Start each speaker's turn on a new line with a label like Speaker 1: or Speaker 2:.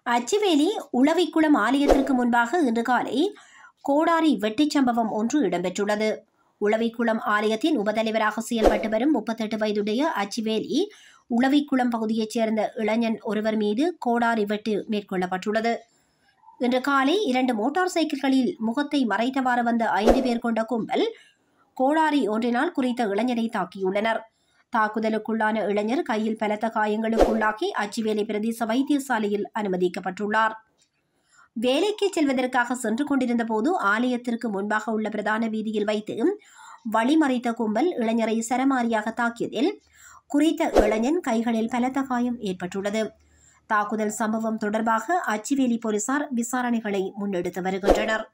Speaker 1: அச்சிவேலி உளவிக்குளம் ஆலயத்திற்கு முன்பாக இன்று காலை கோடாரி வெட்டிச் சம்பவம் ஒன்று இடம்பெற்றுள்ளது. உளவிக்குளம் ஆலயத்தின் உபதலைவராக செயல்பட்டு வரும் 38 வயதுடைய அச்சிவேலி உளவிக்குளம் பகுதியைச் சேர்ந்த இளைஞன் ஒருவர் மீது கோடாரி வெட்டு மேற்கொள்ளப்பட்டுள்ளது. இன்று காலை 2 மோட்டார் சைக்கிள்களில் முகத்தை மறைத்தவாறு வந்த 5 பேர் கொண்ட கும்பல் கோடாரி ஒன்றினால் குறித்த இளைஞரை தாக்கியுள்ளனர். தாக்குதலுக்குள்ளான இளைஞர் கையில் பலத்த காயங்களுக்குள்ளாக்கி அச்சிவேலி பிரதேச வைத்தியசாலையில் அனுமதிக்கப்பட்டுள்ளார். வேலைக்கு செல்வதற்காக சென்று கொண்டிருந்த போது ஆலயத்திற்கு முன்பாக உள்ள பிரதான வீதியில் வைத்து வழிமறைத்த கும்பல் இளைஞரை சரமாரியாக தாக்கியதில் குறித்த இளைஞன் கைகளில் பலத்த காயம் ஏற்பட்டுள்ளது. தாக்குதல் சம்பவம் தொடர்பாக அச்சிவேலி போலீசார் விசாரணைகளை முன்னெடுத்து வருகின்றனர்.